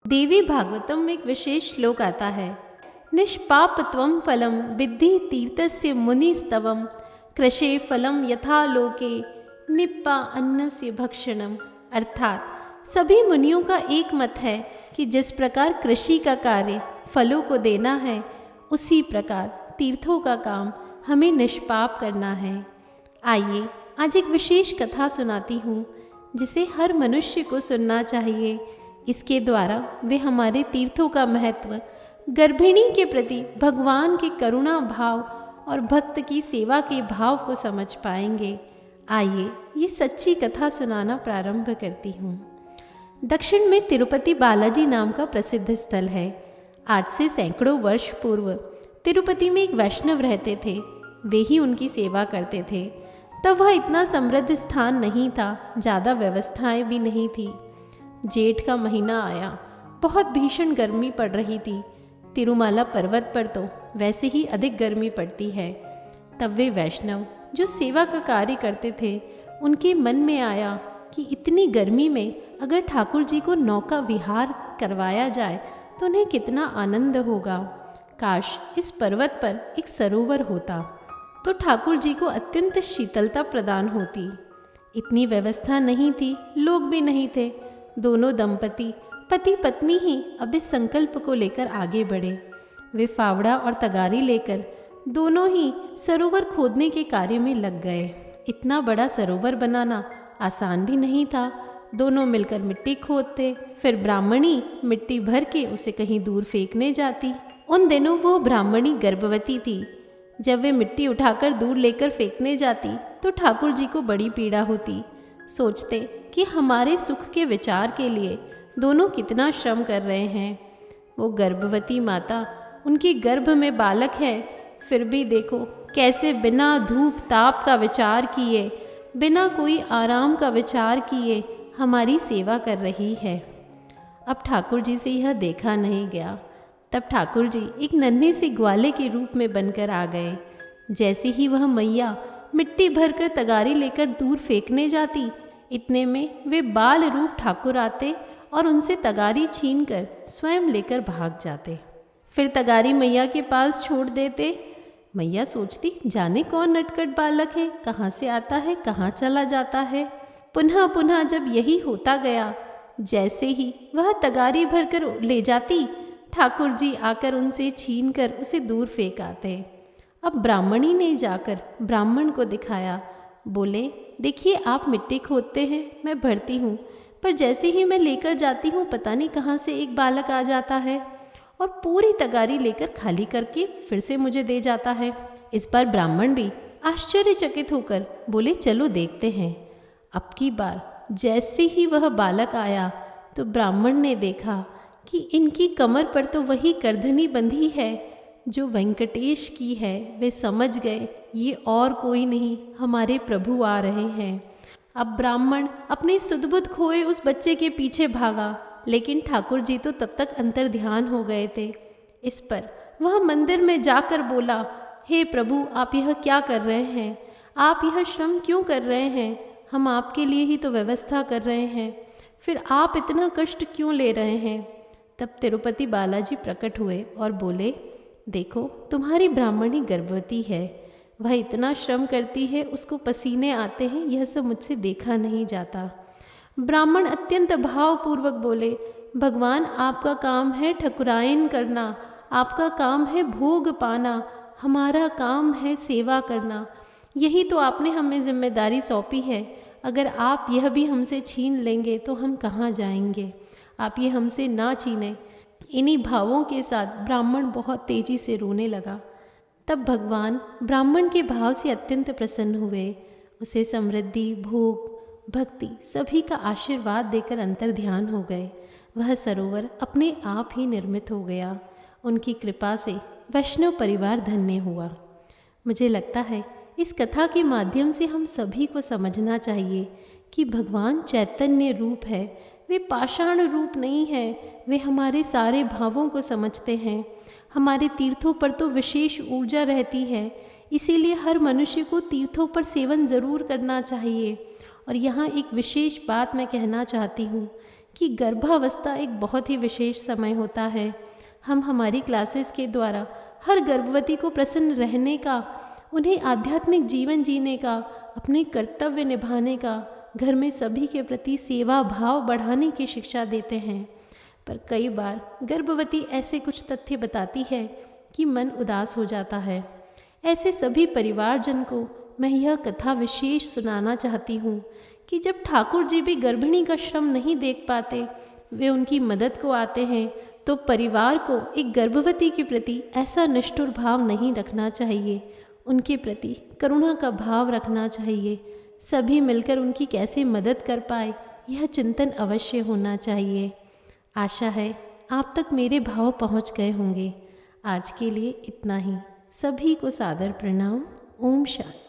देवी भागवतम में एक विशेष श्लोक आता है, निष्पापत्वं फलम विद्धि तीर्थस्य मुनिस्तवम कृषे फलम यथा लोके निप्पा अन्नस्य भक्षणम। अर्थात सभी मुनियों का एक मत है कि जिस प्रकार कृषि का कार्य फलों को देना है, उसी प्रकार तीर्थों का काम हमें निष्पाप करना है। आइए आज एक विशेष कथा सुनाती हूँ जिसे हर मनुष्य को सुनना चाहिए। इसके द्वारा वे हमारे तीर्थों का महत्व, गर्भिणी के प्रति भगवान के करुणा भाव और भक्त की सेवा के भाव को समझ पाएंगे। आइए ये सच्ची कथा सुनाना प्रारंभ करती हूँ। दक्षिण में तिरुपति बालाजी नाम का प्रसिद्ध स्थल है। आज से सैकड़ों वर्ष पूर्व तिरुपति में एक वैष्णव रहते थे। वे ही उनकी सेवा करते थे। तब वह इतना समृद्ध स्थान नहीं था, ज़्यादा व्यवस्थाएं भी नहीं थी। जेठ का महीना आया, बहुत भीषण गर्मी पड़ रही थी। तिरुमाला पर्वत पर तो वैसे ही अधिक गर्मी पड़ती है। तब वे वैष्णव जो सेवा का कार्य करते थे, उनके मन में आया कि इतनी गर्मी में अगर ठाकुर जी को नौका विहार करवाया जाए तो उन्हें कितना आनंद होगा। काश इस पर्वत पर एक सरोवर होता तो ठाकुर जी को अत्यंत शीतलता प्रदान होती। इतनी व्यवस्था नहीं थी, लोग भी नहीं थे। दोनों दंपति पति पत्नी ही अब इस संकल्प को लेकर आगे बढ़े। वे फावड़ा और तगारी लेकर दोनों ही सरोवर खोदने के कार्य में लग गए। इतना बड़ा सरोवर बनाना आसान भी नहीं था। दोनों मिलकर मिट्टी खोदते, फिर ब्राह्मणी मिट्टी भर के उसे कहीं दूर फेंकने जाती। उन दिनों वो ब्राह्मणी गर्भवती थी। जब वे मिट्टी उठाकर दूर लेकर फेंकने जाती तो ठाकुर जी को बड़ी पीड़ा होती। सोचते कि हमारे सुख के विचार के लिए दोनों कितना श्रम कर रहे हैं। वो गर्भवती माता, उनके गर्भ में बालक है, फिर भी देखो कैसे बिना धूप ताप का विचार किए, बिना कोई आराम का विचार किए हमारी सेवा कर रही है। अब ठाकुर जी से यह देखा नहीं गया। तब ठाकुर जी एक नन्हे से ग्वाले के रूप में बनकर आ गए। जैसे ही वह मैया मिट्टी भरकर तगारी लेकर दूर फेंकने जाती, इतने में वे बाल रूप ठाकुर आते और उनसे तगारी छीनकर स्वयं लेकर भाग जाते। फिर तगारी मैया के पास छोड़ देते। मैया सोचती, जाने कौन नटखट बालक है, कहाँ से आता है, कहाँ चला जाता है। पुनः पुनः जब यही होता गया, जैसे ही वह तगारी भरकर ले जाती, ठाकुर जी आकर उनसे छीनकर उसे दूर फेंक आते। अब ब्राह्मणी ने जाकर ब्राह्मण को दिखाया। बोले, देखिए आप मिट्टी खोदते हैं, मैं भरती हूँ, पर जैसे ही मैं लेकर जाती हूँ पता नहीं कहाँ से एक बालक आ जाता है और पूरी तगारी लेकर खाली करके फिर से मुझे दे जाता है। इस बार ब्राह्मण भी आश्चर्यचकित होकर बोले, चलो देखते हैं। अब की बार जैसे ही वह बालक आया तो ब्राह्मण ने देखा कि इनकी कमर पर तो वही करधनी बंधी है जो वेंकटेश की है। वे समझ गए ये और कोई नहीं, हमारे प्रभु आ रहे हैं। अब ब्राह्मण अपनी सुध-बुध खोए उस बच्चे के पीछे भागा, लेकिन ठाकुर जी तो तब तक अंतर ध्यान हो गए थे। इस पर वह मंदिर में जाकर बोला, हे प्रभु, आप यह क्या कर रहे हैं? आप यह श्रम क्यों कर रहे हैं? हम आपके लिए ही तो व्यवस्था कर रहे हैं, फिर आप इतना कष्ट क्यों ले रहे हैं? तब तिरुपति बालाजी प्रकट हुए और बोले, देखो तुम्हारी ब्राह्मणी गर्भवती है, वह इतना श्रम करती है, उसको पसीने आते हैं, यह सब मुझसे देखा नहीं जाता। ब्राह्मण अत्यंत भावपूर्वक बोले, भगवान आपका काम है ठकुरायन करना, आपका काम है भोग पाना, हमारा काम है सेवा करना। यही तो आपने हमें जिम्मेदारी सौंपी है। अगर आप यह भी हमसे छीन लेंगे तो हम कहाँ जाएंगे? आप ये हमसे ना छीनें। इन्हीं भावों के साथ ब्राह्मण बहुत तेजी से रोने लगा। तब भगवान ब्राह्मण के भाव से अत्यंत प्रसन्न हुए। उसे समृद्धि, भोग, भक्ति सभी का आशीर्वाद देकर अंतर ध्यान हो गए। वह सरोवर अपने आप ही निर्मित हो गया। उनकी कृपा से वैष्णव परिवार धन्य हुआ। मुझे लगता है इस कथा के माध्यम से हम सभी को समझना चाहिए कि भगवान चैतन्य रूप है। वे पाषाण रूप नहीं है। वे हमारे सारे भावों को समझते हैं। हमारे तीर्थों पर तो विशेष ऊर्जा रहती है, इसीलिए हर मनुष्य को तीर्थों पर सेवन ज़रूर करना चाहिए। और यहाँ एक विशेष बात मैं कहना चाहती हूँ कि गर्भावस्था एक बहुत ही विशेष समय होता है। हम हमारी क्लासेस के द्वारा हर गर्भवती को प्रसन्न रहने का, उन्हें आध्यात्मिक जीवन जीने का, अपने कर्तव्य निभाने का, घर में सभी के प्रति सेवा भाव बढ़ाने की शिक्षा देते हैं। पर कई बार गर्भवती ऐसे कुछ तथ्य बताती है कि मन उदास हो जाता है। ऐसे सभी परिवारजन को मैं यह कथा विशेष सुनाना चाहती हूँ कि जब ठाकुर जी भी गर्भिणी का श्रम नहीं देख पाते, वे उनकी मदद को आते हैं, तो परिवार को एक गर्भवती के प्रति ऐसा निष्ठुर भाव नहीं रखना चाहिए। उनके प्रति करुणा का भाव रखना चाहिए। सभी मिलकर उनकी कैसे मदद कर पाए, यह चिंतन अवश्य होना चाहिए। आशा है आप तक मेरे भाव पहुँच गए होंगे। आज के लिए इतना ही। सभी को सादर प्रणाम। ओम शांति।